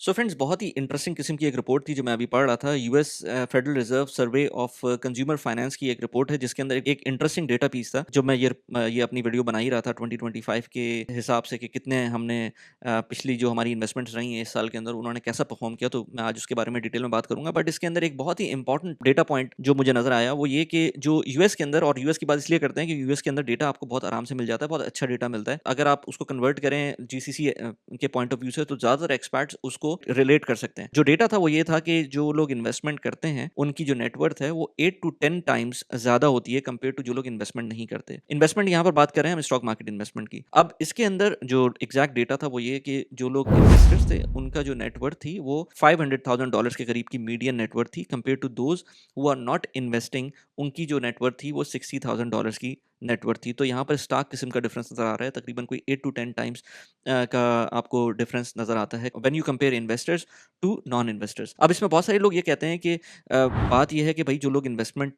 So friends बहुत ही interesting किस्म की एक रिपोर्ट थी जो मैं अभी पढ़ रहा था। US federal reserve survey of consumer finance की एक रिपोर्ट है जिसके अंदर एक इंटरेस्टिंग डेटा पीस था। जो मैं ये अपनी वीडियो बना ही रहा था 2025 के हिसाब से कि कितने हमने पिछली जो हमारी इन्वेस्टमेंट्स रही हैं इस साल के अंदर उन्होंने कैसा परफॉर्म किया, तो मैं आज उसके बारे में डिटेल में बात करूंगा। बट इसके अंदर एक बहुत ही इंपॉर्टेंट डेटा पॉइंट जो मुझे नजर आया वो ये कि जो यूएस के अंदर, और यूएस की बात इसलिए करते हैं कि यूएस के अंदर डेटा आपको बहुत आराम से मिल जाता है, बहुत अच्छा डेटा मिलता है। अगर आप उसको कन्वर्ट करें जीसीसी के पॉइंट ऑफ व्यू से तो ज्यादातर एक्सपर्ट्स उसको रिलेट कर सकते हैं। जो डेटा था वो ये था कि जो लोग इन्वेस्टमेंट करते हैं उनकी जो नेटवर्थ है वो 8 टू 10 टाइम्स ज्यादा होती है कंपेयर टू जो लोग इन्वेस्टमेंट नहीं करते। इन्वेस्टमेंट यहाँ पर बात कर रहे हैं हम स्टॉक मार्केट इन्वेस्टमेंट की। अब इसके अंदर जो एग्जैक्ट डेटा था वो ये कि जो लोग इन्वेस्टर्स थे उनका जो नेटवर्थ थी वो $500,000 के करीब की मीडियन नेटवर्थ थी compare to those who are not investing. उनकी जो नेटवर्थ थी वो $60,000 की नेटवर्थ थी। तो यहाँ पर स्टार्क किस्म का डिफरेंस नजर आ रहा है, तकरीबन कोई 8 टू 10 टाइम्स का आपको डिफरेंस नजर आता है when you compare investors to non investors. अब इसमें बहुत सारे लोग ये कहते हैं कि बात यह है कि भाई जो लोग इन्वेस्टमेंट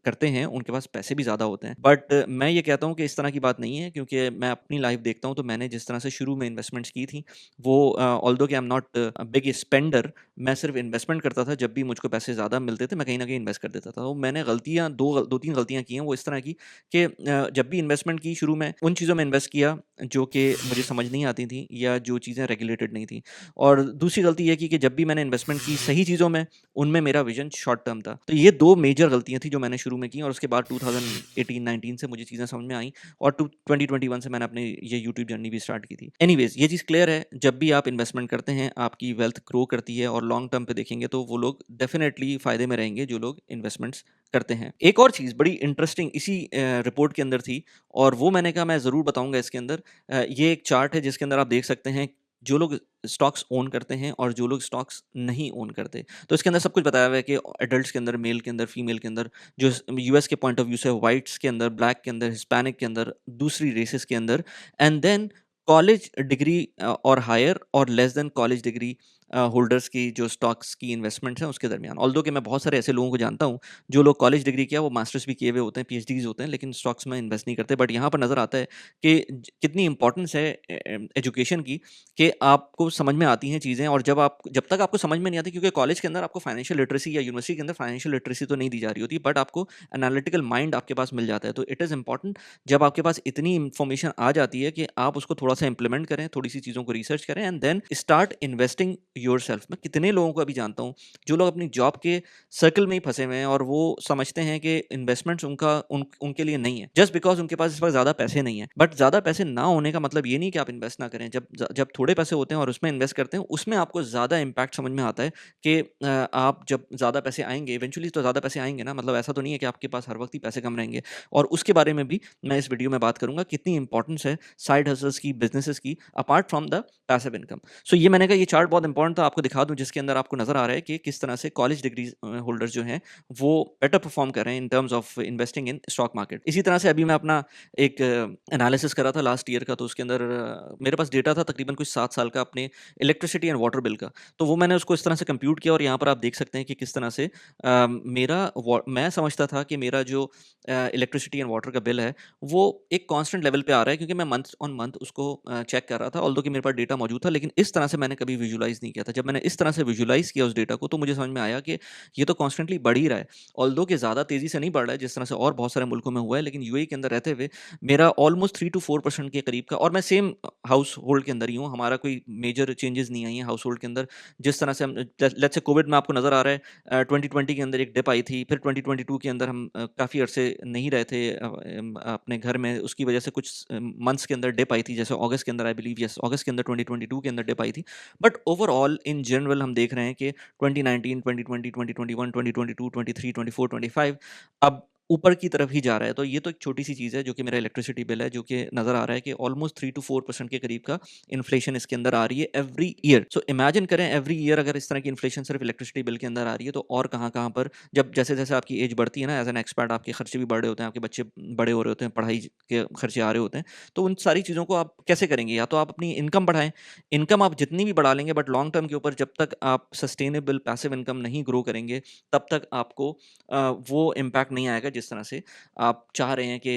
करते हैं उनके पास पैसे भी ज़्यादा होते हैं। बट मैं ये कहता हूँ कि इस तरह की बात नहीं है, क्योंकि मैं अपनी लाइफ देखता हूँ तो मैंने जिस तरह से शुरू में इन्वेस्टमेंट्स की थी वो ऑल्दो कि I am not big spender, मैं सिर्फ इन्वेस्टमेंट करता था। जब भी मुझको पैसे ज़्यादा मिलते थे मैं कहीं ना कहीं इन्वेस्ट कर देता था। तो मैंने गलतियाँ दो तीन गलतियाँ की हैं वो इस तरह की कि जब भी इन्वेस्टमेंट की शुरू में उन चीज़ों में इन्वेस्ट किया जो कि मुझे समझ नहीं आती थी या जो चीज़ें रेगुलेटेड नहीं थी। और दूसरी गलती ये की कि जब भी मैंने इन्वेस्टमेंट की सही चीज़ों में, उनमें मेरा विजन शॉर्ट टर्म था। तो ये 2 मेजर गलतियाँ थी जो मैंने शुरू में की, और उसके बाद 2018-19 से मुझे चीज़ें समझ में आई और 2021 से मैंने अपनी ये यूट्यूब जर्नी भी स्टार्ट की थी। एनीवेज़ ये चीज़ क्लियर है, जब भी आप इन्वेस्टमेंट करते हैं आपकी वेल्थ ग्रो करती है, और लॉन्ग टर्म पे देखेंगे तो वो लोग डेफिनिटली फ़ायदे में रहेंगे जो लोग इन्वेस्टमेंट्स करते हैं। एक और चीज़ बड़ी इंटरेस्टिंग इसी रिपोर्ट के अंदर थी, और वो मैंने कहा मैं ज़रूर बताऊँगा इसके अंदर। ये एक चार्ट है जिसके अंदर आप देख सकते हैं जो लोग स्टॉक्स ओन करते हैं और जो लोग स्टॉक्स नहीं ओन करते। तो इसके अंदर सब कुछ बताया हुआ है कि एडल्ट्स के अंदर, मेल के अंदर, फीमेल के अंदर, जो यूएस के पॉइंट ऑफ व्यू से व्हाइट्स के अंदर, ब्लैक के अंदर, हिस्पैनिक के अंदर, दूसरी रेसेस के अंदर, एंड देन कॉलेज डिग्री और हायर और less than college degree holders की जो स्टॉक्स की इन्वेस्टमेंट्स हैं उसके दरमियान। ऑल्दो कि मैं बहुत सारे ऐसे लोगों को जानता हूँ जो लोग कॉलेज डिग्री किया, वो मास्टर्स भी किए हुए होते हैं, पीएचडीज होते हैं, लेकिन स्टॉक्स में इन्वेस्ट नहीं करते। बट यहाँ पर नज़र आता है कि कितनी इंपॉर्टेंस है एजुकेशन की, कि आपको समझ में आती हैं चीज़ें। और जब तक आपको समझ में नहीं आती, क्योंकि कॉलेज के अंदर आपको फाइनेंशियल लिटरेसी या यूनिवर्सिटी के अंदर फाइनेंशियल लिटरेसी तो नहीं दी जा रही होती, बट आपको एनालिटिकल माइंड आपके पास मिल जाता है। तो इट इज़ इंपॉर्टेंट जब आपके पास इतनी इन्फॉर्मेशन आ जाती है कि आप उसको थोड़ा सा इंप्लीमेंट करें, थोड़ी सी चीज़ों को रिसर्च करें, and then start investing yourself. मैं कितने लोगों को अभी जानता हूँ जो लोग अपनी जॉब के सर्कल में ही फंसे हुए हैं और वो समझते हैं कि इन्वेस्टमेंट्स उनके लिए नहीं है, जस्ट बिकॉज उनके पास इस वक्त ज़्यादा पैसे नहीं है। बट ज़्यादा पैसे ना होने का मतलब ये नहीं कि आप इन्वेस्ट ना करें। जब थोड़े पैसे होते हैं और उसमें इन्वेस्ट करते हैं, उसमें आपको ज़्यादा इम्पैक्ट समझ में आता है कि आप जब ज़्यादा पैसे आएंगे इवेंचुअली, तो ज़्यादा पैसे आएंगे ना, मतलब ऐसा तो नहीं है कि आपके पास हर वक्त ही पैसे कम रहेंगे। और उसके बारे में भी मैं इस वीडियो में बात करूंगा, कितनी इंपॉर्टेंस है साइड हसल्स की, बिजनेसेस की, apart from the passive income. So ये मैंने कहा ये चार्ट बहुत इंपॉर्टेंट था, आपको दिखा दूं, जिसके अंदर आपको नजर आ रहा है कि किस तरह से कॉलेज डिग्री होल्डर्स जो हैं वो बेटर परफॉर्म कर रहे हैं in terms of investing in stock market. इसी तरह से अभी मैं अपना एक एनालिसिस करा था लास्ट ईयर का, तो उसके अंदर मेरे पास डेटा था तकरीबन कुछ 7 साल का अपने इलेक्ट्रिसिटी एंड वाटर बिल का। तो वो मैंने उसको इस तरह से कंप्यूट किया, और यहाँ पर आप देख सकते हैं कि किस तरह से मैं समझता था कि मेरा जो इलेक्ट्रिसिटी एंड वाटर का बिल है वो एक कांस्टेंट लेवल पे आ रहा है, क्योंकि मैं मंथ ऑन मंथ उसको चेक कर रहा था, ऑल्दो कि मेरे पास डेटा मौजूद था, लेकिन इस तरह से मैंने कभी विजुलाइज नहीं किया था। जब मैंने इस तरह से विजुलाइज किया उस डेटा को, तो मुझे समझ में आया कि ये तो कॉन्स्टेंटली बढ़ ही रहा है, ऑल्दो कि ज़्यादा तेज़ी से नहीं बढ़ रहा है जिस तरह से और बहुत सारे मुल्कों में हुआ है, लेकिन यूएई के अंदर रहते हुए मेरा ऑलमोस्ट 3 to 4% के करीब का, और मैं सेम हाउस होल्ड के अंदर ही हूँ, हमारा कोई मेजर चेंजेस नहीं आई हैं हाउस होल्ड के अंदर। जिस तरह से हम, लेट्स से कोविड में आपको नज़र आ रहा है 2020 के अंदर एक डिप आई थी, फिर 2022 के अंदर हम काफ़ी अरसे नहीं रहे थे अपने घर में, उसकी वजह से कुछ मंथ्स के अंदर डिप आई थी, जैसे अगस्त के अंदर, आई बिलीव यस अगस्त के अंदर 2022 के अंदर डिप आई थी। बट ओवरऑल इन जनरल हम देख रहे हैं कि 2019, 2020, 2021, 2022, 23, 24, 25 अब ऊपर की तरफ ही जा रहा है। तो ये तो एक छोटी सी चीज़ है जो कि मेरा इलेक्ट्रिसिटी बिल है, जो कि नज़र आ रहा है कि ऑलमोस्ट 3 to 4% के करीब का इन्फ्लेशन इसके अंदर आ रही है एवरी ईयर। सो इमेजिन करें एवरी ईयर अगर इस तरह की इन्फ्लेशन सिर्फ इलेक्ट्रिसिटी बिल के अंदर आ रही है, तो और कहाँ कहाँ पर, जब जैसे जैसे आपकी एज बढ़ती है ना, एज एन एक्सपर्ट आपके खर्चे भी बड़े होते हैं, आपके बच्चे बड़े हो रहे होते हैं, पढ़ाई के खर्चे आ रहे होते हैं। तो उन सारी चीज़ों को आप कैसे करेंगे? या तो आप अपनी इनकम बढ़ाएं, इनकम आप जितनी भी बढ़ा लेंगे, बट लॉन्ग टर्म के ऊपर जब तक आप सस्टेनेबल पैसिव इनकम नहीं ग्रो करेंगे, तब तक आपको वो इम्पैक्ट नहीं आएगा जिस तरह से आप चाह रहे हैं कि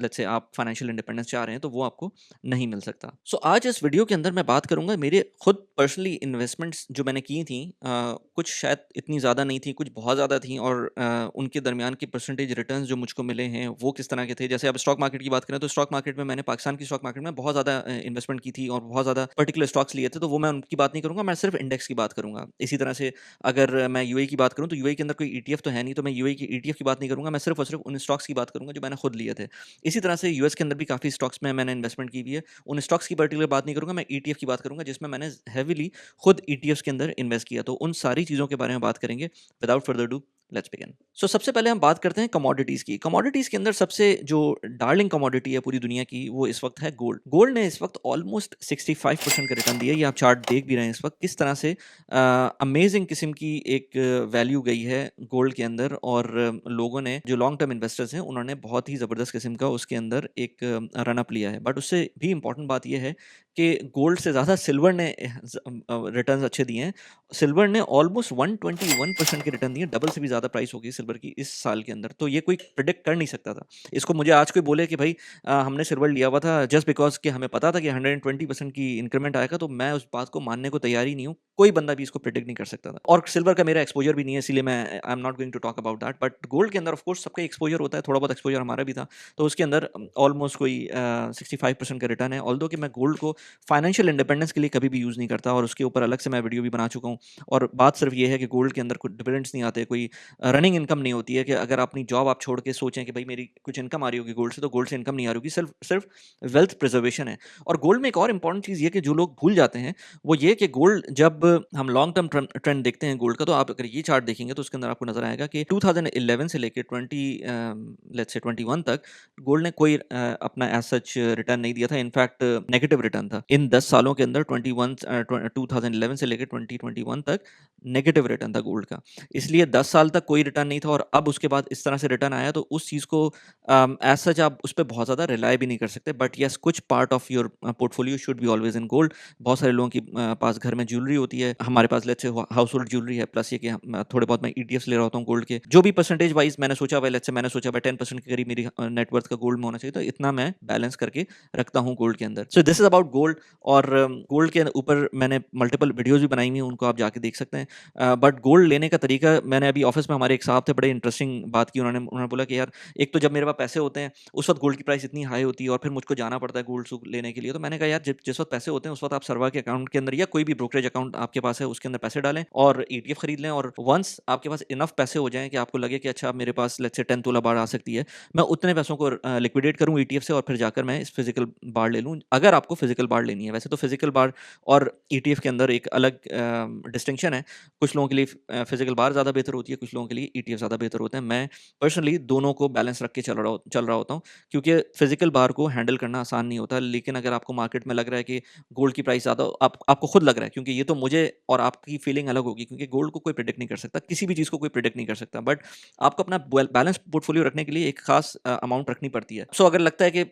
लेट्स से आप फाइनेंशियल इंडिपेंडेंस चाह रहे हैं, तो वो आपको नहीं मिल सकता। सो आज इस वीडियो के अंदर मैं बात करूँगा मेरे खुद पर्सनली इन्वेस्टमेंट्स जो मैंने की थी, कुछ शायद इतनी ज़्यादा नहीं थी, कुछ बहुत ज़्यादा थी, और उनके दरमियान के परसेंटेज रिटर्न्स जो मुझको मिले हैं वो किस तरह के थे। जैसे अब स्टॉक मार्केट की बात करें तो स्टॉक मार्केट में मैंने पाकिस्तान की स्टॉक मार्केट में बहुत ज़्यादा इन्वेस्टमेंट की थी और बहुत ज़्यादा पर्टिकुलर स्टॉक्स लिए थे, तो वो मैं उनकी बात नहीं करूँगा, मैं सिर्फ इंडेक्स की बात करूँगा। इसी तरह से अगर मैं यूएई की बात करूँ तो यूएई के अंदर कोई ईटीएफ तो है नहीं, तो मैं यूएई की ईटीएफ की बात नहीं करूँगा, मैं सिर्फ और सिर्फ उन स्टॉक्स की बात करूँगा जो मैंने खुद लिए थे। इसी तरह से यूएस के अंदर भी काफ़ी स्टॉक्स में मैंने इन्वेस्टमेंट की हुई है, उन स्टॉक्स की पर्टिकुलर बात नहीं करूँगा, मैं ईटीएफ की बात करूँगा जिसमें मैंने हेविली खुद ईटीएफ्स के अंदर इन्वेस्ट किया। तो उन सारी चीज़ों के बारे में बात करेंगे। Without further do, let's begin. So सबसे पहले हम बात करते हैं कमोडिटीज़ की। कमोडिटीज़ के अंदर सबसे जो डार्लिंग कमोडिटी है पूरी दुनिया की, वो इस वक्त है गोल्ड। गोल्ड ने इस वक्त ऑलमोस्ट 65% का रिटर्न दिया। ये आप चार्ट देख भी रहे हैं इस वक्त किस तरह से अमेजिंग किस्म की एक वैल्यू गई है गोल्ड के अंदर, और लोगों ने जो लॉन्ग टर्म इन्वेस्टर्स हैं उन्होंने बहुत ही ज़बरदस्त किस्म का उसके अंदर एक रन अप लिया है। बट उससे भी इंपॉर्टेंट बात यह है कि गोल्ड से ज़्यादा सिल्वर ने रिटर्न्स अच्छे दिए हैं। सिल्वर ने ऑलमोस्ट 121% के रिटर्न दिए, डबल से भी ज़्यादा प्राइस हो गई सिल्वर की इस साल के अंदर। तो ये कोई प्रिडिक्ट कर नहीं सकता था। इसको मुझे आज कोई बोले कि भाई हमने सिल्वर लिया हुआ था जस्ट बिकॉज़ कि हमें पता था कि 120% की इंक्रीमेंट आएगा, तो मैं उस बात को मानने को तैयार ही नहीं हूँ। कोई बंदा भी इसको प्रिडिक्ट नहीं कर सकता था, और सिल्वर का मेरा एक्सपोजर भी नहीं है, इसीलिए मैं I am not going to talk about that. But gold के अंदर ऑफ कोर्स सबका एक्सपोजर होता है, थोड़ा बहुत एक्सपोजर हमारा भी था, तो उसके अंदर ऑलमोस्ट कोई 65% का रिटर्न है। ऑल्दो कि मैं गोल्ड को फाइनेंशियल इंडिपेंडेंस के लिए कभी भी यूज़ नहीं करता, और उसके ऊपर अलग से मैं वीडियो भी बना चुका हूँ। और बात सिर्फ ये है कि गोल्ड के अंदर कोई डिविडेंड्स नहीं आते, कोई रनिंग इनकम नहीं होती है कि अगर अपनी जॉब आप छोड़ के सोचें कि भाई मेरी कुछ इनकम आ रही होगी गोल्ड से, तो गोल्ड से इनकम नहीं आ रही होगी, सिर्फ सिर्फ वेल्थ प्रिजर्वेशन है। और गोल्ड में एक और इंपॉर्टेंट चीज़ ये कि जो लोग भूल जाते हैं वो ये कि गोल्ड, जब हम लॉन्ग टर्म ट्रेंड देखते हैं गोल्ड का, तो आप अगर ये चार्ट देखेंगे तो उसके अंदर आपको नजर आएगा कि 2011 से लेकर लेट्स से 21 तक गोल्ड ने कोई अपना एज सच रिटर्न नहीं दिया था। इनफैक्ट नेगेटिव रिटर्न था इन 10 सालों के अंदर। 2011 से लेकर 2021 तक नेगेटिव रिटर्न था गोल्ड का। इसलिए 10 साल तक कोई रिटर्न नहीं था, और अब उसके बाद इस तरह से रिटर्न आया, तो उस चीज़ को एज सच आप उस पर बहुत ज़्यादा रिलाई भी नहीं कर सकते। बट यस, कुछ part of your portfolio should be always in gold. बहुत सारे लोगों के पास घर में ज्वेलरी होती है, हमारे पास let's say household jewellery है, प्लस ये कि थोड़े बहुत मैं ईटीएफ्स ले रहा होता हूँ गोल्ड के, जो भी परसेंटेज वाइज मैंने सोचा भाई, लेट्स से मैंने सोचा भाई 10% के करीब मेरी नेटवर्थ का गोल्ड में होना चाहिए, तो इतना मैं बैलेंस करके रखता हूँ गोल्ड के अंदर। So this is about gold. और गोल्ड के ऊपर मैंने मल्टीपल वीडियोज भी बनाई हुई हैं, उनको आप जाके देख सकते हैं। बट गोल्ड लेने का तरीका, मैंने अभी ऑफिस में हमारे एक साहब थे, बड़े इंटरेस्टिंग बात की उन्होंने बोला कि यार, एक तो जब मेरे पास पैसे होते हैं उस वक्त गोल्ड की प्राइस इतनी हाई होती है, और फिर मुझको जाना पड़ता है गोल्ड लेने के लिए। तो मैंने कहा यार, जिस वक्त पैसे होते हैं उस वक्त आप सरवा के अकाउंट के अंदर या कोई भी ब्रोकरेज अकाउंट आपके पास है उसके अंदर पैसे डालें और ईटीएफ खरीद लें, और वंस आपके पास इनफ पैसे हो जाएं कि आपको लगे कि अच्छा मेरे पास लेट्स से 10 तोला बार आ सकती है, मैं उतने पैसों को लिक्विडेट करूं ईटीएफ से, और फिर जाकर मैं इस फिजिकल बार ले लूं, अगर आपको फिजिकल बार लेनी है। वैसे तो फिजिकल बार और ईटीएफ के अंदर एक अलग डिस्टिंक्शन है। कुछ लोगों के लिए फिजिकल बार ज़्यादा बेहतर होती है, कुछ लोगों के लिए ईटीएफ ज़्यादा बेहतर होते हैं। मैं पर्सनली दोनों को बैलेंस रख के चल रहा होता हूँ, क्योंकि फिजिकल बार को हैंडल करना आसान नहीं होता। लेकिन अगर आपको मार्केट में लग रहा है कि गोल्ड की प्राइस ज़्यादा, आपको खुद लग रहा है, क्योंकि ये तो मुझे और आपकी फीलिंग अलग होगी, क्योंकि गोल्ड को कोई प्रिडिक्ट नहीं कर सकता, किसी भी चीज़ को कोई प्रिडिक्ट नहीं कर सकता। बट आपको अपना बैलेंस पोर्टफोलियो रखने के लिए एक खास अमाउंट रखनी पड़ती है। सो अगर लगता है कि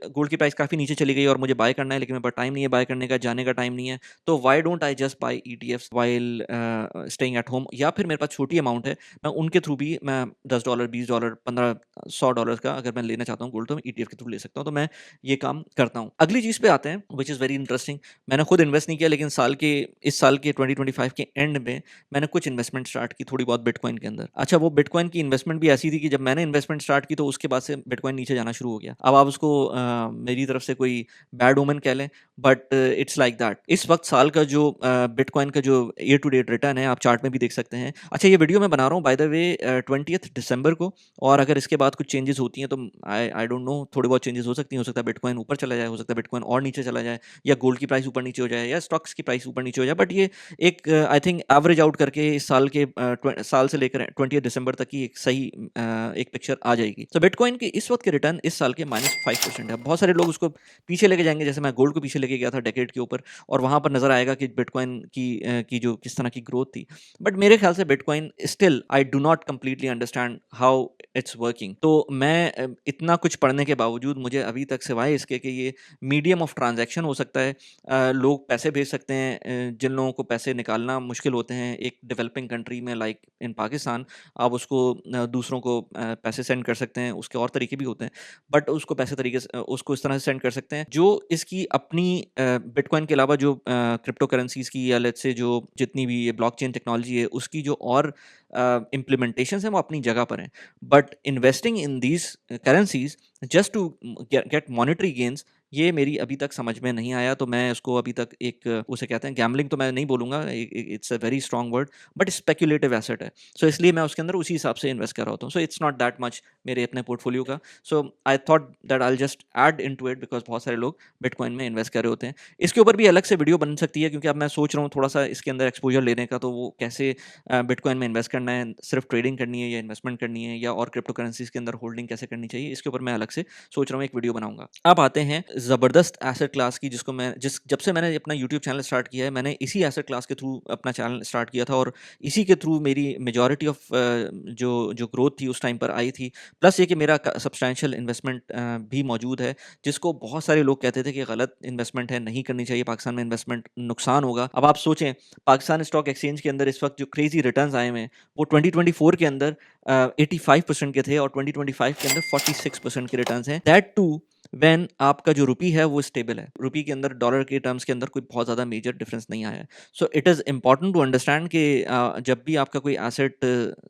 गोल्ड की प्राइस काफ़ी नीचे चली गई और मुझे बाय करना है, लेकिन मेरे पास टाइम नहीं है बाय करने का, जाने का टाइम नहीं है, तो why don't I just by ETFs while staying at home. या फिर मेरे पास छोटी अमाउंट है, मैं उनके थ्रू भी मैं $10, $20, 15, $100 का अगर मैं लेना चाहता हूँ गोल्ड, तो मैं ईटीएफ के थ्रू ले सकता हूँ। तो मैं ये काम करता हूँ। अगली चीज़ पे आते हैं, विच इज़ वेरी इंटरेस्टिंग। मैंने खुद इन्वेस्ट नहीं किया, लेकिन इस साल के 2025 के एंड में मैंने कुछ इन्वेस्टमेंट स्टार्ट की, थोड़ी बहुत बिटकॉइन के अंदर। अच्छा, वो बिटकॉइन की इन्वेस्टमेंट भी ऐसी थी कि जब मैंने इन्वेस्टमेंट स्टार्ट की तो उसके बाद से बिटकॉइन नीचे जाना शुरू हो गया। अब आप उसको मेरी तरफ से कोई बैड ओमेन कह लें, बट इट्स लाइक दैट। इस वक्त साल का जो बिटकॉइन का जो ईयर टू डेट रिटर्न है, आप चार्ट में भी देख सकते हैं। अच्छा, ये वीडियो मैं बना रहा हूँ बाय द वे 20 दिसंबर को, और अगर इसके बाद कुछ चेंजेस होती हैं तो आई डोंट नो, थोड़ी बहुत चेंजेस हो सकती हैं। हो सकता है बिटकॉइन ऊपर चला जाए, हो सकता है बिटकॉइन और नीचे चला जाए, या गोल्ड की प्राइस ऊपर नीचे हो जाए, या स्टॉक्स की प्राइस ऊपर नीचे हो जाए। बट ये एक आई थिंक एवरेज आउट करके इस साल के साल से लेकर 20 दिसंबर तक की एक सही एक पिक्चर आ जाएगी। तो बिटकॉइन के इस वक्त के रिटर्न इस साल के -5% है। बहुत सारे लोग उसको पीछे लेके जाएंगे, जैसे मैं गोल्ड को पीछे लेके गया था डेकेड के ऊपर, और वहां पर नजर आएगा कि बिटकॉइन की जो किस तरह की ग्रोथ थी। बट मेरे ख्याल से bitcoin still, I do not completely understand how it's working. तो मैं इतना कुछ पढ़ने के बावजूद मुझे अभी तक, सिवाय इसके कि ये मीडियम ऑफ ट्रांजैक्शन हो सकता है, लोग पैसे भेज सकते हैं, जिन लोगों को पैसे निकालना मुश्किल होते हैं एक डेवलपिंग कंट्री में लाइक इन पाकिस्तान। आप उसको दूसरों को पैसे सेंड कर सकते हैं, उसके और तरीके भी होते हैं, बट उसको पैसे तरीके से उसको इस तरह से सेंड कर सकते हैं जो इसकी अपनी बिटकॉइन के अलावा जो क्रिप्टो करेंसीज की या लेट्स से जो जितनी भी ये ब्लॉकचेन टेक्नोलॉजी है उसकी जो और इम्प्लीमेंटेशंस हैं वो अपनी जगह पर हैं। But investing in these currencies just to get monetary gains, ये मेरी अभी तक समझ में नहीं आया। तो मैं उसको अभी तक एक उसे कहते हैं गैम्बलिंग तो मैं नहीं बोलूँगा, it's a very strong word, but speculative asset है। सो इसलिए मैं उसके अंदर उसी हिसाब से इन्वेस्ट कर रहा होता हूँ। So it's not that much मेरे अपने पोर्टफोलियो का। So I thought that I just add into it because बहुत सारे लोग बिटकॉइन में इन्वेस्ट कर रहे होते हैं। इसके ऊपर भी अलग से वीडियो बन सकती है क्योंकि अब मैं सोच रहा हूँ थोड़ा सा इसके अंदर एक्सपोजर लेने का, तो वो कैसे बिटकॉइन में इन्वेस्ट करना है, सिर्फ ट्रेडिंग करनी है या इन्वेस्टमेंट करनी है या और क्रिप्टो करेंसीज के अंदर होल्डिंग कैसे करनी चाहिए, इसके ऊपर मैं अलग से सोच रहा हूँ एक वीडियो बनाऊंगा। अब आते हैं ज़बरदस्त एसेट क्लास की जिसको मैं जब से मैंने अपना यूट्यूब चैनल स्टार्ट किया है, मैंने इसी एसेट क्लास के थ्रू अपना चैनल स्टार्ट किया था और इसी के थ्रू मेरी मेजॉरिटी ऑफ जो जो ग्रोथ थी उस टाइम पर आई थी। प्लस ये कि मेरा सब्सटैंशियल इन्वेस्टमेंट भी मौजूद है जिसको बहुत सारे लोग कहते थे कि गलत इन्वेस्टमेंट है, नहीं करनी चाहिए पाकिस्तान में इन्वेस्टमेंट, नुकसान होगा। अब आप सोचें पाकिस्तान स्टॉक एक्सचेंज के अंदर इस वक्त जो क्रेजी रिटर्न्स आए हुए हैं वो 2024 के अंदर 85% के थे और 2025 के अंदर 46% के रिटर्न्स हैं, दैट टू व्हेन आपका जो रुपी है वो स्टेबल है। रुपी के अंदर डॉलर के टर्म्स के अंदर कोई बहुत ज़्यादा मेजर डिफरेंस नहीं आया है। So it is important to understand कि जब भी आपका कोई एसेट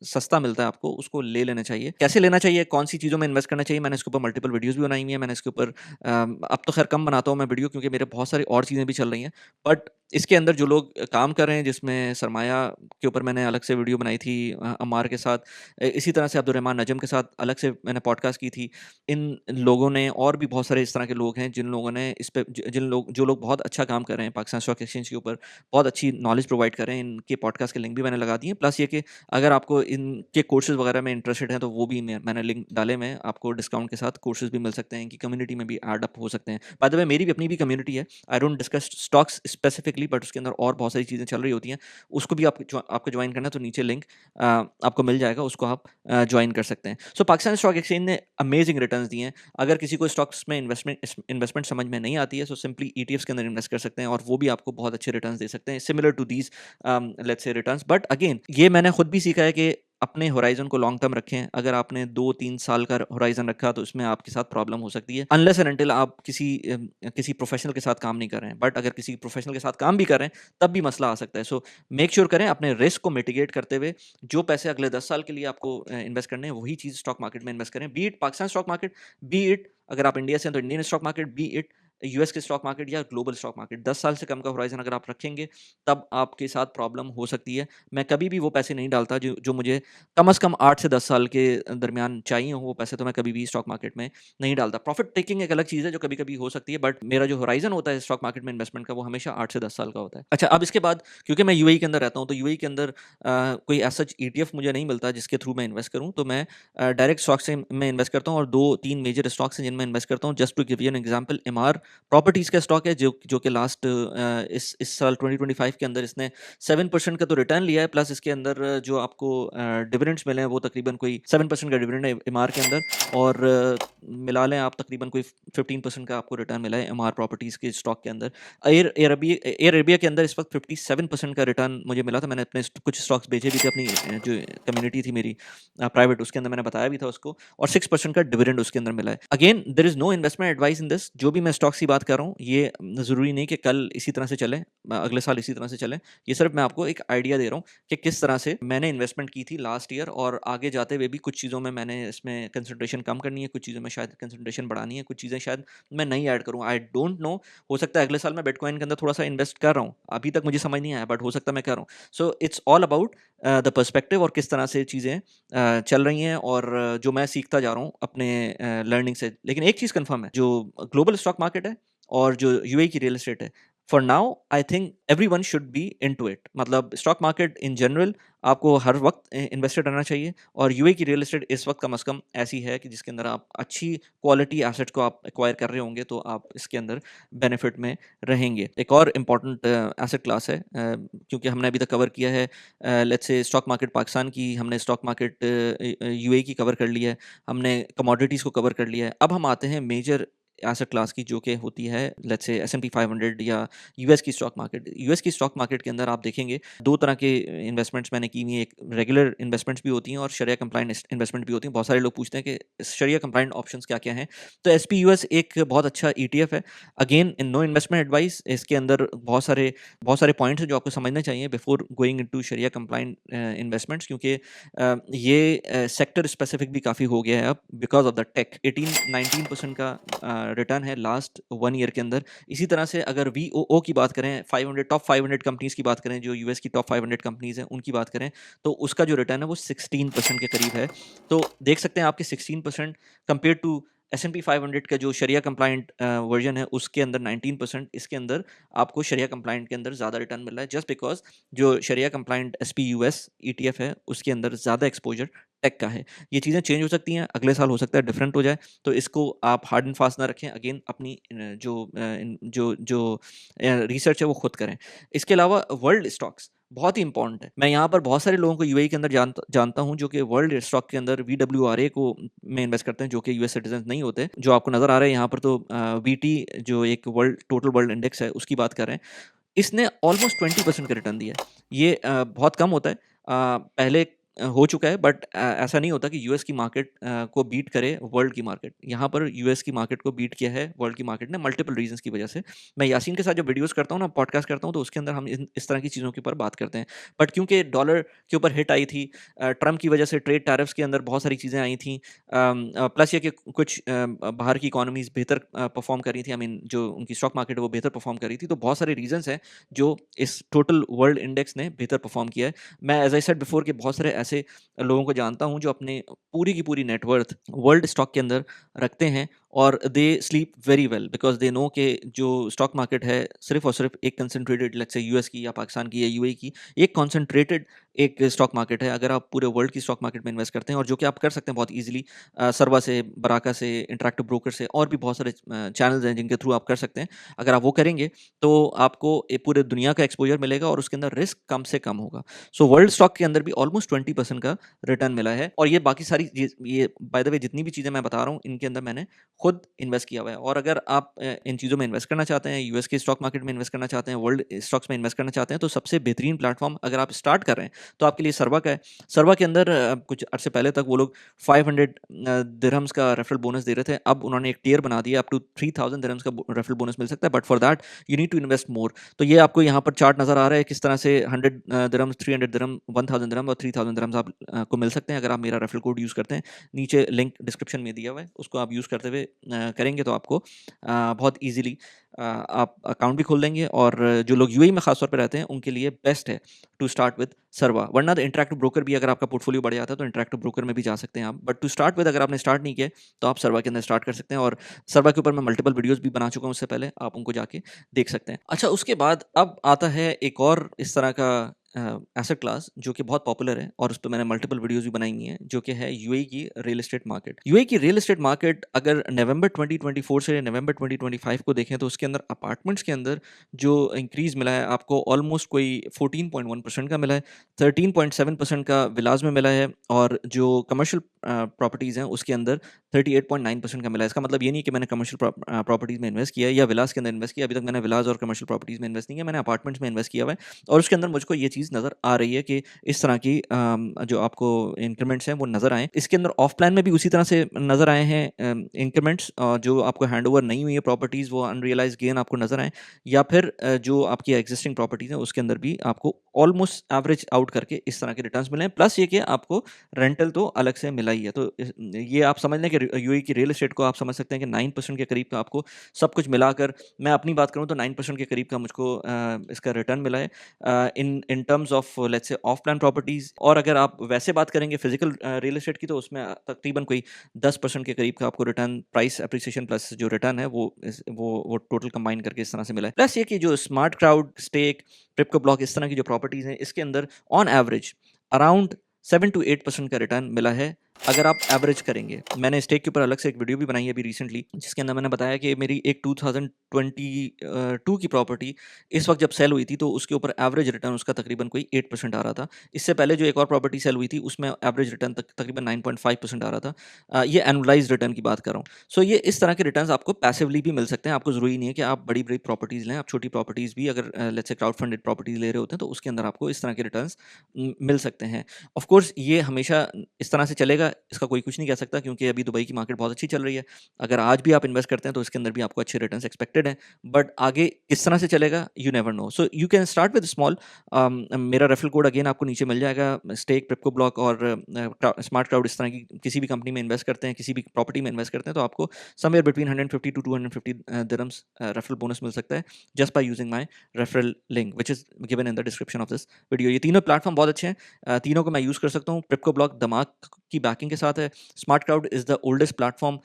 सस्ता मिलता है आपको उसको ले लेना चाहिए। कैसे लेना चाहिए, कौन सी चीज़ों में इन्वेस्ट करना चाहिए, मैंने इसके ऊपर मल्टीपल वीडियोज़ भी बनाई हुई है। मैंने इसके ऊपर अब तो खैर कम बनाता हूँ मैं वीडियो क्योंकि मेरे बहुत सारी और चीज़ें भी चल रही हैं, बट इसके अंदर जो लोग काम कर रहे हैं जिसमें सरमाया के ऊपर मैंने अलग से वीडियो बनाई थी अम्मार के साथ, इसी तरह से अब्दुर्रहमान नजम के साथ अलग से मैंने पॉडकास्ट की थी। इन लोगों ने और भी बहुत सारे इस तरह के लोग हैं जिन लोगों ने इस पे जो लोग बहुत अच्छा काम कर रहे हैं पाकिस्तान स्टॉक एक्सचेंज के ऊपर, बहुत अच्छी नॉलेज प्रोवाइड कर रहे हैं। इनके पॉडकास्ट के लिंक भी मैंने लगा दिए। प्लस ये कि अगर आपको इनके कोर्सेज वगैरह में इंटरेस्टेड हैं तो वो भी मैंने लिंक डाले में आपको डिस्काउंट के साथ कोर्सेज भी मिल सकते हैं, इनकी कम्युनिटी में भी ऐड अप हो सकते हैं। बाय द वे मेरी भी अपनी भी कम्युनिटी है, I don't discuss stocks specifically, but उसके अंदर और बहुत सारी चीज़ें चल रही होती हैं। उसको भी आपको ज्वाइन करना है तो नीचे लिंक आपको मिल जाएगा, उसको आप ज्वाइन कर सकते हैं। सो पाकिस्तान स्टॉक एक्सचेंज ने अमेजिंग रिटर्न्स दिए हैं। अगर किसी को स्टॉक्स में इन्वेस्टमेंट समझ में नहीं आती है तो सिंपली ईटीएफ्स के अंदर इन्वेस्ट कर सकते हैं और वो भी आपको बहुत अच्छे रिटर्न्स दे सकते हैं, similar to these let's say returns. But again ये मैंने खुद भी सीखा है कि अपने होराइजन को लॉन्ग टर्म रखें। अगर आपने 2-3 साल का होराइजन रखा तो इसमें आपके साथ प्रॉब्लम हो सकती है अनलेस एंड अनटिल आप किसी प्रोफेशनल के साथ काम नहीं कर रहे हैं। बट अगर किसी प्रोफेशनल के साथ काम भी कर रहे हैं तब भी मसला आ सकता है। सो मेक श्योर करें अपने रिस्क को मिटिगेट करते हुए जो पैसे अगले 10 साल के लिए आपको इन्वेस्ट करने हैं वही चीज़ स्टॉक मार्केट में इन्वेस्ट करें, B it Pakistan stock market, B it अगर आप इंडिया से हैं तो Indian stock market, B it US के स्टॉक मार्केट या ग्लोबल स्टॉक मार्केट। 10 साल से कम का होराइजन अगर आप रखेंगे तब आपके साथ प्रॉब्लम हो सकती है। मैं कभी भी वो पैसे नहीं डालता जो मुझे कम से कम 8 से 10 साल के दरमियान चाहिए हो, वो पैसे तो मैं कभी भी स्टॉक मार्केट में नहीं डालता। प्रॉफिट टेकिंग एक अलग चीज़ है जो कभी-कभी हो सकती है, बट मेरा जो होराइजन होता है स्टॉक मार्केट में इन्वेस्टमेंट का वो हमेशा 8 से 10 साल का होता है। अच्छा, अब इसके बाद क्योंकि मैं यूएई के अंदर रहता हूँ तो यूएई के अंदर कोई ऐसा ईटीएफ मुझे नहीं मिलता जिसके थ्रू मैं इन्वेस्ट करूँ, तो मैं डायरेक्ट स्टॉक से मैं इन्वेस्ट करता हूँ और 2-3 मेजर स्टॉक्स हैं जिनमें इन्वेस्ट करता हूँ। Just to give you an example, Emaar properties का स्टॉक है जो कि लास्ट इस साल 2025 के अंदर इसने 7% का तो रिटर्न लिया है, प्लस इसके अंदर जो आपको डिविडेंड्स मिले हैं वो तकरीबन कोई 7% का डिविडेंड है एमआर के अंदर और मिला लें आप तकरीबन कोई 15% का आपको रिटर्न मिला है एमआर प्रॉपर्टीज़ के स्टॉक के अंदर। एयर अरेबिया के अंदर इस वक्त 57% का रिटर्न मुझे मिला था। मैंने अपने कुछ स्टॉक्स बेचे भी थे, अपनी जो कम्युनिटी थी मेरी प्राइवेट उसके अंदर मैंने बताया भी था उसको, और 6% का डिविडेंड उसके अंदर मिला है। Again there is no investment advice in this. जो भी मैं स्टॉक्स की बात कर रहा हूँ ये ज़रूरी नहीं कि कल इसी तरह से चले, अगले साल इसी तरह से चले। ये सिर्फ मैं आपको एक आइडिया दे रहा हूँ कि किस तरह से मैंने इन्वेस्टमेंट की थी लास्ट ईयर और आगे जाते हुए भी कुछ चीज़ों में मैंने इसमें कंसंट्रेशन कम करनी है, कुछ चीज़ों में शायद कंसंट्रेशन बढ़ानी है, कुछ चीज़ें शायद मैं नहीं ऐड करूँ। आई डोंट नो, हो सकता है अगले साल मैं बिटकॉइन के अंदर थोड़ा सा इन्वेस्ट कर रहा हूँ, अभी तक मुझे समझ नहीं आया, बट हो सकता है मैं कर रहा हूँ। So it's all about the perspective और किस तरह से चीज़ें चल रही हैं और जो मैं सीखता जा रहा हूँ अपने लर्निंग से। लेकिन एक चीज़ कंफर्म है, जो ग्लोबल स्टॉक मार्केट है और जो यूएई की रियल एस्टेट है, for now I think everyone should be into it. मतलब स्टॉक मार्केट इन जनरल आपको हर वक्त इन्वेस्टेड रहना चाहिए और यूएई की रियल एस्टेट इस वक्त कम से कम ऐसी है कि जिसके अंदर आप अच्छी क्वालिटी एसेट को आप एक्वायर कर रहे होंगे तो आप इसके अंदर बेनिफिट में रहेंगे। एक और इम्पॉर्टेंट एसेट क्लास है क्योंकि हमने अभी तक कवर किया है let's say stock market Pakistan की, हमने स्टॉक मार्केट यूएई की कवर कर लिया है, हमने कमोडिटीज़ को कवर कर लिया है। अब हम आते हैं मेजर एसेट क्लास की जो कि होती है लेट्स से S&P 500 या यूएस की स्टॉक मार्केट। यूएस की स्टॉक मार्केट के अंदर आप देखेंगे दो तरह के इन्वेस्टमेंट्स मैंने की हुई हैं, एक रेगुलर इन्वेस्टमेंट्स भी होती हैं और शरिया कंप्लाइंट इन्वेस्टमेंट भी होती हैं। बहुत सारे लोग पूछते हैं कि शरिया कंप्लाइंट ऑप्शंस क्या क्या हैं। तो SPUS एक बहुत अच्छा ETF है। Again in no investment advice, इसके अंदर बहुत सारे पॉइंट्स हैं जो आपको समझने चाहिए बिफोर गोइंग इनटू शरिया कंप्लाइंट इन्वेस्टमेंट्स, क्योंकि ये सेक्टर स्पेसिफिक भी काफ़ी हो गया है अब बिकॉज ऑफ द टेक। 18-19% का रिटर्न है लास्ट 1 ईयर के अंदर। इसी तरह से अगर VOO की बात करें, 500 टॉप 500 कंपनीज की बात करें, जो यूएस की टॉप 500 कंपनीज हैं उनकी बात करें, तो उसका जो रिटर्न है वो 16% के करीब है। तो देख सकते हैं आपके 16% कंपेयर टू S&P 500 का जो शरिया कंप्लाइंट वर्जन है उसके अंदर 19%, इसके अंदर आपको शरिया कंप्लाइंट के अंदर ज़्यादा रिटर्न मिल रहा है जस्ट बिकॉज जो शरिया कंप्लाइंट SPUS ETF है उसके अंदर ज़्यादा एक्सपोजर टेक का है। ये चीज़ें चेंज हो सकती हैं, अगले साल हो सकता है डिफरेंट हो जाए, तो इसको आप हार्ड एंड फास्ट ना रखें। अगेन अपनी जो रिसर्च है वो खुद करें। इसके अलावा वर्ल्ड स्टॉक्स बहुत ही इंपॉर्टेंट है। मैं यहाँ पर बहुत सारे लोगों को यूएई के अंदर जानता हूँ जो कि वर्ल्ड स्टॉक के अंदर VWRA को में इन्वेस्ट करते हैं, जो कि यूएस सिटीजन नहीं होते। जो आपको नज़र आ रहा है यहाँ पर, तो VT जो एक टोटल वर्ल्ड इंडेक्स है उसकी बात कर रहे हैं। इसने ऑलमोस्ट 20% का रिटर्न दिया है। ये बहुत कम होता है, पहले हो चुका है, बट ऐसा नहीं होता कि यूएस की मार्केट को बीट करे वर्ल्ड की मार्केट। यहाँ पर यूएस की मार्केट को बीट किया है वर्ल्ड की मार्केट ने मल्टीपल रीजंस की वजह से। मैं यासीन के साथ जब वीडियोस करता हूँ ना, पॉडकास्ट करता हूँ, तो उसके अंदर हम इस तरह की चीज़ों के ऊपर बात करते हैं। बट क्योंकि डॉलर के ऊपर हिट आई थी, ट्रम्प की वजह से ट्रेड टैरिफ्स के अंदर बहुत सारी चीज़ें आई थी, प्लस ये कि कुछ बाहर की इकोनॉमीज बेहतर परफॉर्म कर रही थी, आई मीन जो उनकी स्टॉक मार्केट है वो बेहतर परफॉर्म कर रही थी, तो बहुत सारे रीजंस हैं जो इस टोटल वर्ल्ड इंडेक्स ने बेहतर परफॉर्म किया है। मैं एज आई सेड बिफोर के बहुत सारे ऐसे लोगों को जानता हूं जो अपने पूरी की पूरी नेटवर्थ वर्ल्ड स्टॉक के अंदर रखते हैं और they sleep very well because they know कि जो स्टॉक मार्केट है सिर्फ और सिर्फ एक कंसंट्रेटेड, लेट्स से यूएस की या पाकिस्तान की या यूएई की एक कॉन्सेंट्रेटेड एक स्टॉक मार्केट है। अगर आप पूरे वर्ल्ड की स्टॉक मार्केट में इन्वेस्ट करते हैं, और जो कि आप कर सकते हैं बहुत ईजिली सरवा से, बराका से, इंटरैक्टिव ब्रोकर से, और भी बहुत सारे चैनल्स हैं जिनके थ्रू आप कर सकते हैं। अगर आप वो करेंगे तो आपको पूरे दुनिया का एक्सपोजर मिलेगा और उसके अंदर रिस्क कम से कम होगा। सो वर्ल्ड स्टॉक के अंदर भी ऑलमोस्ट 20% का रिटर्न मिला है। और ये बाकी सारी ये बाय द वे जितनी भी चीज़ें मैं बता रहा हूँ इनके अंदर मैंने खुद इन्वेस्ट किया हुआ है। और अगर आप इन चीज़ों में इन्वेस्ट करना चाहते हैं, यूएस के स्टॉक मार्केट में इन्वेस्ट करना चाहते हैं, वर्ल्ड स्टॉक्स में इन्वेस्ट करना चाहते हैं, तो सबसे बेहतरीन प्लेटफॉर्म अगर आप स्टार्ट कर रहे हैं तो आपके लिए सरवा का है। सरवा के अंदर कुछ अर्से पहले तक वो लोग 500 दिरहम्स का रेफरल बोनस दे रहे थे। अब उन्होंने एक टियर बना दिया, अप टू 3000 दिरहम्स का रेफरल बोनस मिल सकता है, but for that you need to invest more. तो ये आपको यहाँ पर चार्ट नज़र आ रहा है किस तरह से 100 दिरहम्स, 300 दिरहम, 1000 दिरहम और 3000 दिरहम्स आप को मिल सकते हैं अगर आप मेरा रेफरल कोड यूज़ करते हैं। नीचे लिंक डिस्क्रिप्शन में दिया हुआ है, उसको आप यूज़ करते हुए करेंगे तो आपको बहुत ईजिली आप अकाउंट भी खोल देंगे। और जो लोग यूएई में खासतौर पर रहते हैं उनके लिए बेस्ट है टू स्टार्ट विद सरवा। वरना तो इंटरैक्टिव ब्रोकर भी, अगर आपका पोर्टफोलियो बढ़ जाता है तो इंटरैक्टिव ब्रोकर में भी जा सकते हैं आप, बट टू स्टार्ट विद अगर आपने स्टार्ट नहीं किया तो आप सरवा के अंदर स्टार्ट कर सकते हैं। और सरवा के ऊपर मैं मल्टीपल वीडियोस भी बना चुका हूँ उससे पहले, आप उनको जाके देख सकते हैं। अच्छा, उसके बाद अब आता है एक और इस तरह का एसेट क्लास जो कि बहुत पॉपुलर है और उस पर मैंने मल्टीपल वीडियोस भी बनाई हुई हैं, जो कि है यूएई की रियल एस्टेट मार्केट। यूएई की रियल एस्टेट मार्केट अगर नवंबर 2024 से नवंबर 2025 को देखें तो उसके अंदर अपार्टमेंट्स के अंदर जो इंक्रीज मिला है आपको ऑलमोस्ट कोई 14.1% का मिला है, 13.7% का विलाज में मिला है, और जो कमर्शियल प्रॉपर्टीज़ हैं उसके अंदर 38.9% का मिला है। इसका मतलब ये नहीं कि मैंने कमर्शियल प्रॉपर्टीज़ में इन्वेस्ट किया है या विलास के अंदर इन्वेस्ट किया। अभी तक मैंने विलास और कमर्शियल प्रॉपर्टीज़ में इन्वेस्ट नहीं किया, मैंने अपार्टमेंट्स में इन्वेस्ट किया हुआ है। और उसके अंदर मुझको ये चीज़ नज़र आ रही है कि इस तरह की जो आपको इंक्रीमेंट्स हैं वो नज़र आए। इसके अंदर ऑफ प्लान में भी उसी तरह से नज़र आए हैं इंक्रीमेंट्स, जो आपको हैंड ओवर नहीं हुई है प्रॉपर्टीज़ वो अनरियलाइज गेन आपको नज़र आए, या फिर जो आपकी एग्जिस्टिंग प्रॉपर्टीज़ हैं उसके अंदर भी आपको ऑलमोस्ट एवरेज आउट करके इस तरह के रिटर्न्स मिले हैं। प्लस ये कि आपको रेंटल तो अलग से मिला ही है। तो ये आप समझ लें कि यूएई की रियल एस्टेट को आप समझ सकते हैं कि 9% के करीब का आपको सब कुछ मिलाकर, मैं अपनी बात करूँ तो 9% के करीब का मुझको इसका रिटर्न मिला है in terms of let's say of plan properties. और अगर आप वैसे बात करेंगे फिजिकल रियल एस्टेट की, तो उसमें तकरीबन कोई 10% के करीब का आपको रिटर्न, प्राइस अप्रिसिएशन प्लस जो रिटर्न है वो टोटल कंबाइन करके इस तरह से मिला है। प्लस ये कि जो स्मार्ट क्राउड, स्टेक, ट्रिप्को ब्लॉक, इस तरह की जो प्रॉपर्टीज़ हैं इसके अंदर ऑन एवरेज अराउंड 7 to 8% का रिटर्न मिला है अगर आप एवरेज करेंगे। मैंने स्टेक के ऊपर अलग से एक वीडियो भी बनाई है अभी रिसेंटली, जिसके अंदर मैंने बताया कि मेरी एक 2022 की प्रॉपर्टी इस वक़्त जब सेल हुई थी, तो उसके ऊपर एवरेज रिटर्न उसका तकरीबन कोई 8% आ रहा था। इससे पहले जो एक और प्रॉपर्टी सेल हुई थी, उसमें एवरेज रिटर्न तकरीबन 9.5% आ रहा था। ये एनुअलाइज़्ड रिटर्न की बात कर रहा हूँ। सो ये इस तरह के रिटर्न्स आपको पैसिवली भी मिल सकते हैं। आपको ज़रूरी नहीं है कि आप बड़ी-बड़ी प्रॉपर्टीज़ लें, आप छोटी प्रॉपर्टीज़ भी अगर let's say crowd funded properties ले रहे होते हैं, तो उसके अंदर आपको इस तरह के रिटर्न्स मिल सकते हैं। ऑफ कोर्स ये हमेशा इस तरह से चलेगा, इसका कोई कुछ नहीं कह सकता, क्योंकि अभी दुबई की मार्केट बहुत अच्छी चल रही है। अगर आज भी आप इन्वेस्ट करते हैं तो इसके अंदर भी आपको अच्छे रिटर्न्स एक्सपेक्टेड हैं, बट आगे किस तरह से चलेगा you never know. So you can start with small. मेरा रेफरल कोड अगेन आपको नीचे मिल जाएगा। स्टेक, पिपको ब्लॉक और स्मार्ट क्राउड, इस तरह की किसी भी कंपनी में इन्वेस्ट करते हैं, किसी भी प्रॉपर्टी में इन्वेस्ट करते हैं, तो आपको somewhere between 150 to 250 dirhams referral bonus मिल सकता है, just by using my referral link which is given in the description of this video. ये तीनों प्लेटफॉर्म बहुत अच्छे हैं, तीनों को मैं यूज़ कर सकता हूँ। पिपको ब्लॉक दमाक की बैकिंग के साथ है। Smart Crowd is the oldest platform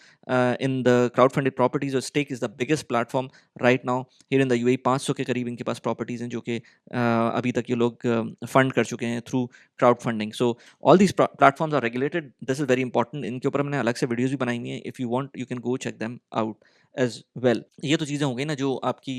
in the crowd funded properties, और Stake is the biggest platform right now here in the UAE. 500 के करीब इनके पास प्रॉपर्टीज़ हैं, जो कि अभी तक ये लोग फंड कर चुके हैं through crowd funding. So all these platforms are regulated, this is very important. इनके ऊपर मैंने अलग से वीडियोज़ भी बनाई हुई हैं, if you want you can go check them out as well. ये तो चीज़ें हो गई ना जो आपकी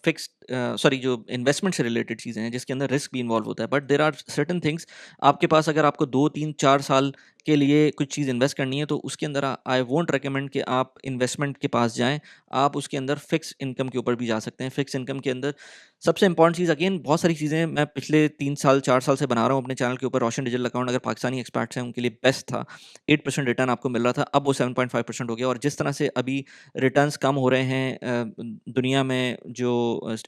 फिक्स्ड सॉरी जो इन्वेस्टमेंट से रिलेटेड चीज़ें हैं, जिसके अंदर रिस्क भी इन्वॉल्व होता है, but there are certain things आपके पास। अगर आपको 2 3 4 साल के लिए कुछ चीज़ इन्वेस्ट करनी है, तो उसके अंदर आई वोंट रिकमेंड कि आप इन्वेस्टमेंट के पास जाएं। आप उसके अंदर फिक्स इनकम के ऊपर भी जा सकते हैं। फिक्स इनकम के अंदर सबसे इंपॉर्टेंट चीज़, अगेन बहुत सारी चीज़ें मैं पिछले 3 साल 4 साल से बना रहा हूँ अपने चैनल के ऊपर। रोशन डिजिटल अकाउंट अगर पाकिस्तानी एक्सपर्ट्स हैं उनके लिए बेस्ट था। 8% रिटर्न आपको मिल रहा था, अब वो 7.5% हो गया। और जिस तरह से अभी रिटर्न्स कम हो रहे हैं दुनिया में, जो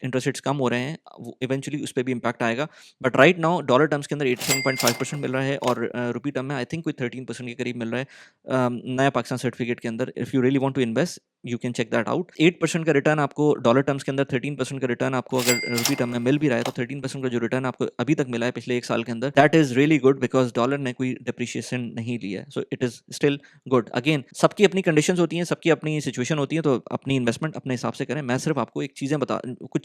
इंटरेस्ट रेट्स कम हो रहे हैं, वो इवेंचुअली उस पे भी इम्पैक्ट आएगा। But right now dollar terms के अंदर 87.5% मिल रहा है, और रुपी टर्म में आई थिंक कोई 13% के करीब मिल रहा है नया पाकिस्तान सर्टिफिकेट के अंदर। If you really want to invest, you can check that out. 8% का रिटर्न आपको डॉलर टर्म्स के अंदर, 13% का रिटर्न आपको अगर रुपी टर्म में मिल भी रहा है, तो 13% का जो रिटर्न आपको अभी तक मिला है पिछले 1 साल के अंदर, that is really good, because dollar ने कोई डिप्रिशिएशन नहीं लिया है। So it is still good. Again सबकी अपनी कंडीशंस होती हैं, सबकी अपनी सिचुएशन होती है, तो अपनी इन्वेस्टमेंट अपने हिसाब से करें। मैं सिर्फ आपको कुछ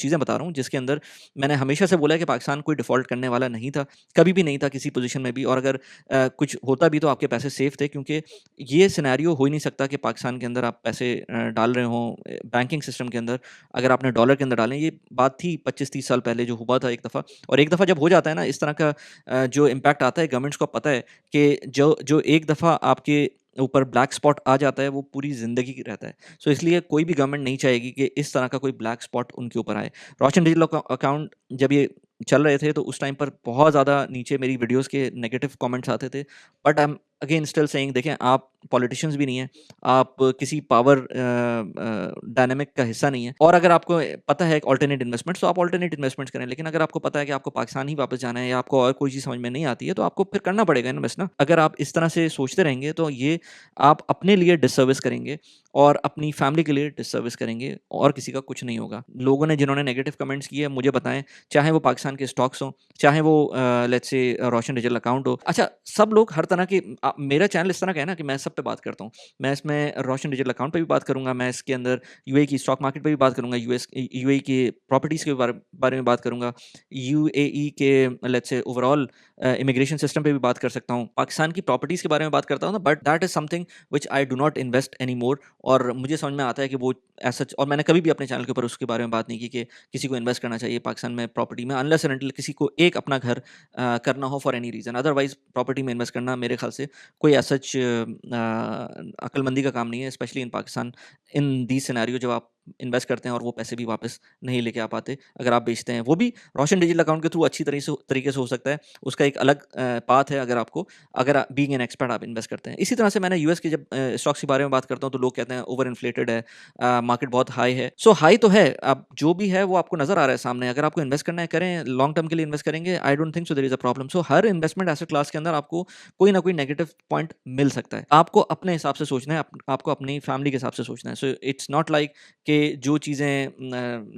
चीज़ें बता रहा हूँ, जिसके अंदर मैंने हमेशा से बोला है कि पाकिस्तान कोई डिफॉल्ट करने वाला नहीं था, कभी भी नहीं था किसी पोजीशन में भी। और अगर कुछ होता भी तो आपके पैसे सेफ थे, क्योंकि ये सिनेरियो हो ही नहीं सकता कि पाकिस्तान के अंदर आप पैसे डाल रहे हों बैंकिंग सिस्टम के अंदर, अगर आपने डॉलर के अंदर डालें। ये बात थी 25 30 साल पहले जो हुआ था एक दफ़ा। और एक दफ़ा जब हो जाता है ना इस तरह का जो इम्पैक्ट आता है, गवर्नमेंट्स को पता है कि जो जो एक दफ़ा आपके ऊपर ब्लैक स्पॉट आ जाता है, वो पूरी ज़िंदगी की रहता है। सो इसलिए कोई भी गवर्नमेंट नहीं चाहेगी कि इस तरह का कोई ब्लैक स्पॉट उनके ऊपर आए। रोशन डिजिटल अकाउंट जब ये चल रहे थे, तो उस टाइम पर बहुत ज़्यादा नीचे मेरी वीडियोज़ के नेगेटिव कमेंट्स आते थे, but I am again still saying, देखें आप पॉलिटिशियंस भी नहीं हैं, आप किसी पावर डायनामिक का हिस्सा नहीं है। और अगर आपको पता है ऑल्टरनेट इन्वेस्टमेंट्स, तो आप ऑल्टरनेट इन्वेस्टमेंट्स करें। लेकिन अगर आपको पता है कि आपको पाकिस्तान ही वापस जाना है, या आपको और कोई चीज़ समझ में नहीं आती है, तो आपको फिर करना पड़ेगा इन्वेस्ट ना। अगर आप इस तरह से सोचते रहेंगे, तो ये आप अपने लिए डिससर्विस करेंगे और अपनी फैमिली के लिए डिससर्विस करेंगे, और किसी का कुछ नहीं होगा। लोगों ने जिन्होंने नेगेटिव कमेंट्स किए, मुझे बताएं, चाहे वो पाकिस्तान के स्टॉक्स हों, चाहे वो let's say Roshan digital account हो। अच्छा, सब लोग हर तरह के मेरा चैनल इस तरह का है ना कि मैं सब पे बात करता हूँ। मैं इसमें रोशन डिजिटल अकाउंट पे भी बात करूँगा, मैं इसके अंदर यूएई की स्टॉक मार्केट पे भी बात करूँगा, यूएई के प्रॉपर्टीज़ के बारे में बात करूँगा, यूएई के let's say overall immigration system पे भी बात कर सकता हूँ, पाकिस्तान की प्रॉपर्टीज़ के बारे में बात करता हूँ ना। But that is something which I do not invest any more. और मुझे समझ में आता है कि वो एज सच, और मैंने कभी भी अपने चैनल के ऊपर उसके बारे में बात नहीं की कि किसी को इन्वेस्ट करना चाहिए पाकिस्तान में प्रॉपर्टी में, अनलेस एंड अनटिल किसी को एक अपना घर करना हो for any reason. Otherwise property में इन्वेस्ट करना मेरे ख्याल से कोई एज सच अक्लमंदी का काम नहीं है, specially in Pakistan. In the scenario जब आप इन्वेस्ट करते हैं और वो पैसे भी वापस नहीं लेके आ पाते, अगर आप बेचते हैं, वो भी रोशन डिजिटल अकाउंट के थ्रू अच्छी तरीके से हो सकता है। उसका एक अलग पाथ है, अगर बीइंग एन एक्सपर्ट आप इन्वेस्ट करते हैं। इसी तरह से मैंने यूएस के जब स्टॉक्स के बारे में बात करता हूँ, तो लोग कहते हैं ओवर इन्फ्लेटेड है, मार्केट बहुत हाई है। सो हाई तो है, अब जो भी है वो आपको नजर आ रहा है सामने। अगर आपको इन्वेस्ट करना है, करें, लॉन्ग टर्म के लिए इन्वेस्ट करेंगे, I don't think so there is a problem. So हर इन्वेस्टमेंट एसेट क्लास के अंदर आपको कोई ना कोई नेगेटिव पॉइंट मिल सकता है। आपको अपने हिसाब से सोचना है, आपको अपनी फैमिली के हिसाब से सोचना है। सो इट्स नॉट लाइक कि जो चीज़ें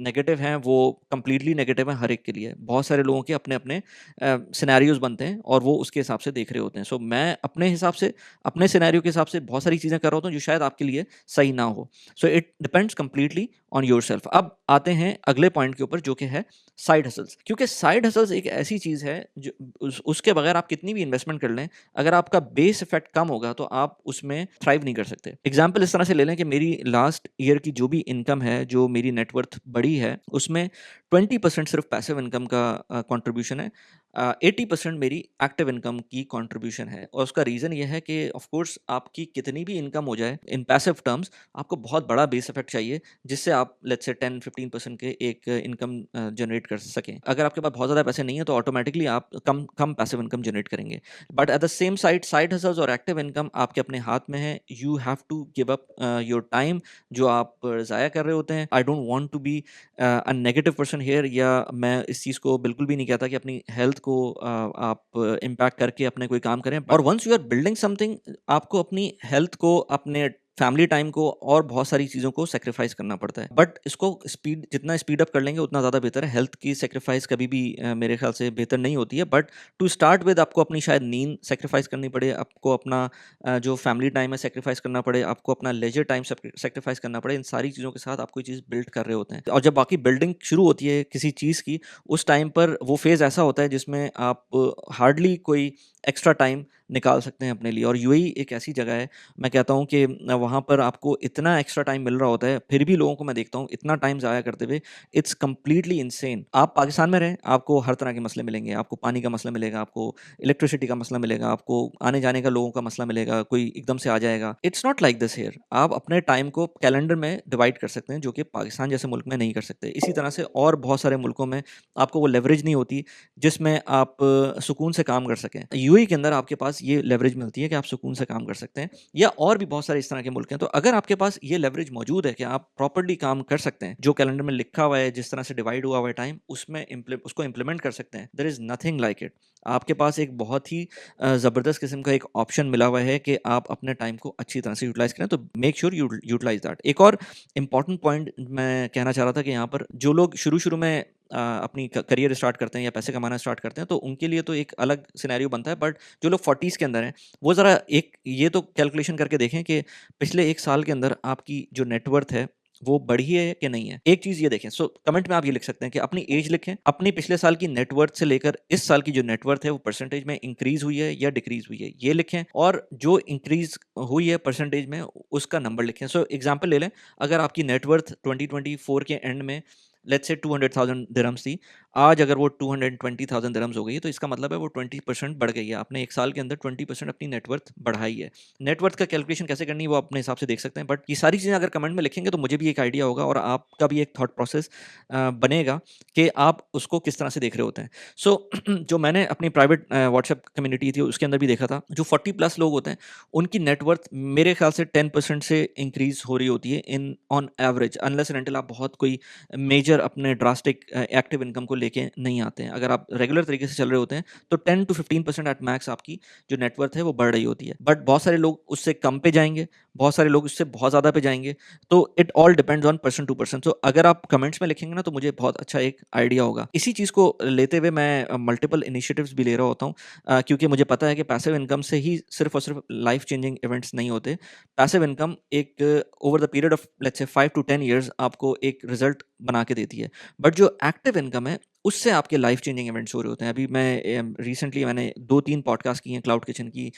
नेगेटिव हैं वो कंप्लीटली नेगेटिव हैं हर एक के लिए। बहुत सारे लोगों के अपने अपने सिनेरियोज बनते हैं, और वो उसके हिसाब से देख रहे होते हैं। सो मैं अपने हिसाब से, अपने सिनेरियो के हिसाब से बहुत सारी चीज़ें कर रहा होता हूँ जो शायद आपके लिए सही ना हो। So it depends depends completely on yourself. अब आते हैं अगले पॉइंट के ऊपर, जो कि है साइड हसल्स। क्योंकि साइड हसल्स एक ऐसी चीज़ है जो उसके बगैर आप कितनी भी इन्वेस्टमेंट कर लें, अगर आपका बेस इफेक्ट कम होगा तो आप उसमें थ्राइव नहीं कर सकते। एग्जाम्पल इस तरह से ले लें कि मेरी लास्ट ईयर की जो भी इनकम है, जो मेरी नेटवर्थ बड़ी है, उसमें 20% सिर्फ पैसिव इनकम का कंट्रीब्यूशन है, 80% मेरी एक्टिव इनकम की कंट्रीब्यूशन है। और उसका रीज़न ये है कि ऑफ कोर्स आपकी कितनी भी इनकम हो जाए इन पैसिव टर्म्स, आपको बहुत बड़ा बेस इफेक्ट चाहिए जिससे आप लेट्स से 10-15% के एक इनकम जनरेट कर सकें। अगर आपके पास बहुत ज़्यादा पैसे नहीं है तो ऑटोमेटिकली आप कम कम पैसिव इनकम जनरेट करेंगे। But at the same side hustles और एक्टिव इनकम आपके अपने हाथ में है। You have to give up your time जो आप ज़ाया कर रहे होते हैं। I don't want to be a negative person here, या मैं इस चीज़ को बिल्कुल भी नहीं कहता कि अपनी हेल्थ को आप इम्पैक्ट करके अपने कोई काम करें। और once you are building something, आपको अपनी हेल्थ को, अपने फैमिली टाइम को और बहुत सारी चीज़ों को सेक्रीफाइस करना पड़ता है। बट इसको जितना स्पीड अप कर लेंगे उतना ज़्यादा बेहतर है। हेल्थ की सेक्रीफाइस कभी भी मेरे ख्याल से बेहतर नहीं होती है। बट टू स्टार्ट विद आपको अपनी शायद नींद सेक्रीफाइस करनी पड़े, आपको अपना जो फैमिली टाइम है सेक्रीफाइस करना पड़े, आपको अपना लेजर टाइम सेक्रीफाइस करना पड़े। इन सारी चीज़ों के साथ आप कोई चीज़ बिल्ड कर रहे होते हैं, और जब बाकी बिल्डिंग शुरू होती है किसी चीज़ की, उस टाइम पर वो फेज़ ऐसा होता है जिसमें आप हार्डली कोई एक्स्ट्रा टाइम निकाल सकते हैं अपने लिए। और यूएई एक ऐसी जगह है, मैं कहता हूँ कि वहाँ पर आपको इतना एक्स्ट्रा टाइम मिल रहा होता है, फिर भी लोगों को मैं देखता हूँ इतना टाइम ज़ाया करते हुए। It's completely insane. आप पाकिस्तान में रहें, आपको हर तरह के मसले मिलेंगे। आपको पानी का मसला मिलेगा, आपको इलेक्ट्रिसिटी का मसला मिलेगा, आपको आने जाने का लोगों का मसला मिलेगा, कोई एकदम से आ जाएगा। It's not like this here. आप अपने टाइम को कैलेंडर में डिवाइड कर सकते हैं, जो कि पाकिस्तान जैसे मुल्क में नहीं कर सकते। इसी तरह से और बहुत सारे मुल्कों में आपको वो लेवरेज नहीं होती जिसमें आप सुकून से काम कर सकें। यूएई के अंदर आपके पास ये लेवरेज मिलती है कि आप सुकून से काम कर सकते हैं, या और भी बहुत सारे इस तरह के मुल्क हैं। तो अगर आपके पास ये लेवरेज मौजूद है कि आप प्रॉपर्ली काम कर सकते हैं, जो कैलेंडर में लिखा हुआ है, जिस तरह से डिवाइड हुआ हुआ है टाइम, उसमें उसको इम्प्लीमेंट कर सकते हैं, there is nothing like it. आपके पास एक बहुत ही ज़बरदस्त किस्म का एक ऑप्शन मिला हुआ है कि आप अपने टाइम को अच्छी तरह से यूटिलाइज करें। तो make sure you utilize that. एक और इंपॉर्टेंट पॉइंट मैं कहना चाह रहा था कि यहाँ पर जो लोग शुरू शुरू में अपनी करियर स्टार्ट करते हैं या पैसे कमाना स्टार्ट करते हैं, तो उनके लिए तो एक अलग सिनेरियो बनता है। बट जो लोग 40s के अंदर हैं, वो ज़रा एक ये तो कैलकुलेशन करके देखें कि पिछले 1 साल के अंदर आपकी जो नेटवर्थ है वो बढ़ी है कि नहीं है। एक चीज़ ये देखें, सो कमेंट में आप ये लिख सकते हैं कि अपनी एज लिखें, अपनी पिछले साल की नेटवर्थ से लेकर इस साल की जो नेटवर्थ है वो परसेंटेज में इंक्रीज हुई है या डिक्रीज हुई है, ये लिखें। और जो इंक्रीज हुई है परसेंटेज में, उसका नंबर लिखें। सो एग्जाम्पल ले लें, अगर आपकी नेटवर्थ 2024 के एंड में लेट्स से 200,000 दिरहम्स थी, आज अगर वो 220,000 दिरहम्स हो गई है, तो इसका मतलब है वो 20% बढ़ गई है। आपने 1 साल के अंदर 20% अपनी नेटवर्थ बढ़ाई है। नेटवर्थ का कैलकुलेशन कैसे करनी है वो अपने हिसाब से देख सकते हैं। बट ये सारी चीज़ें अगर कमेंट में लिखेंगे तो मुझे भी एक आइडिया होगा और आपका भी एक थॉट प्रोसेस बनेगा कि आप उसको किस तरह से देख रहे होते हैं। सो जो मैंने अपनी प्राइवेट व्हाट्सएप कम्युनिटी थी उसके अंदर भी देखा था, जो 40+ लोग होते हैं उनकी नेटवर्थ मेरे ख्याल से 10% से इंक्रीज हो रही होती है in on average, unless and until आप बहुत कोई मेजर अपने ड्रास्टिक एक्टिव इनकम को लेके नहीं आते हैं। अगर आप रेगुलर तरीके से चल रहे होते हैं तो 10 to 15% एट मैक्स आपकी जो नेटवर्थ है वो बढ़ रही होती है। बट बहुत सारे लोग उससे कम पे जाएंगे, बहुत सारे लोग उससे बहुत ज़्यादा पे जाएंगे। तो it all depends on person to person. तो अगर आप कमेंट्स में लिखेंगे ना तो मुझे बहुत अच्छा एक आइडिया होगा। इसी चीज़ को लेते हुए मैं मल्टीपल इनिशिएटिव्स भी ले रहा होता हूँ, क्योंकि मुझे पता है कि पैसिव इनकम से ही सिर्फ और सिर्फ लाइफ चेंजिंग इवेंट्स नहीं होते। पैसिव इनकम एक over the period of let's say 5 to 10 years आपको एक रिजल्ट बना के देती है। बट जो एक्टिव इनकम है उससे आपके लाइफ चेंजिंग इवेंट्स हो रहे होते हैं। अभी मैं रिसेंटली मैंने 2-3 पॉडकास्ट किए हैं क्लाउड किचन की,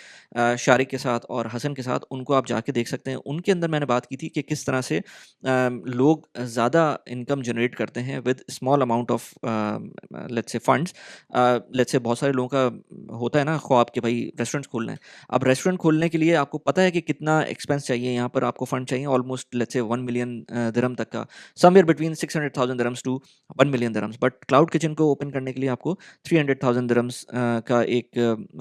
शारिक के साथ और हसन के साथ, उनको आप जाके देख सकते हैं। उनके अंदर मैंने बात की थी कि किस तरह से लोग ज़्यादा इनकम जनरेट करते हैं with small amount of let's say funds. Let's say बहुत सारे लोगों का होता है ना ख्वाब कि भाई रेस्टोरेंट्स खोलना है। अब रेस्टोरेंट खोलने के लिए आपको पता है कि कितना एक्सपेंस चाहिए, यहाँ पर आपको फंड चाहिए almost let's say 1 million dirham तक का, somewhere between 600,000 dirhams to 1 million dirhams. But cloud kitchen को ओपन करने के लिए आपको 300,000 दिरहम्स का एक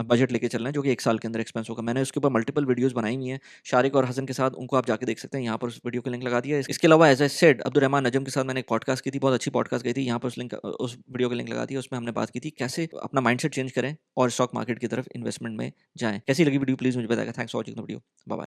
बजट लेके चलना है, जो कि 1 साल के अंदर एक्सपेंस होगा। मैंने उसके ऊपर मल्टीपल वीडियोस बनाई हुई हैं शारिक और हसन के साथ, उनको आप जाके देख सकते हैं। यहाँ पर उस वीडियो का लिंक लगा दिया है। इसके अलावा एज आई सेड, अब्दुर्रहमान नजम के साथ मैंने एक पॉडकास्ट की थी, बहुत अच्छी पॉडकास्ट गई थी। यहाँ पर उस वीडियो का लिंक लगा दिया, उसमें हमने बात की थी कैसे अपना माइंडसेट चेंज करें और स्टॉक मार्केट की तरफ इन्वेस्टमेंट में जाएं। कैसी लगी वीडियो प्लीज मुझे बताएगा। Thanks for watching the video. Bye bye.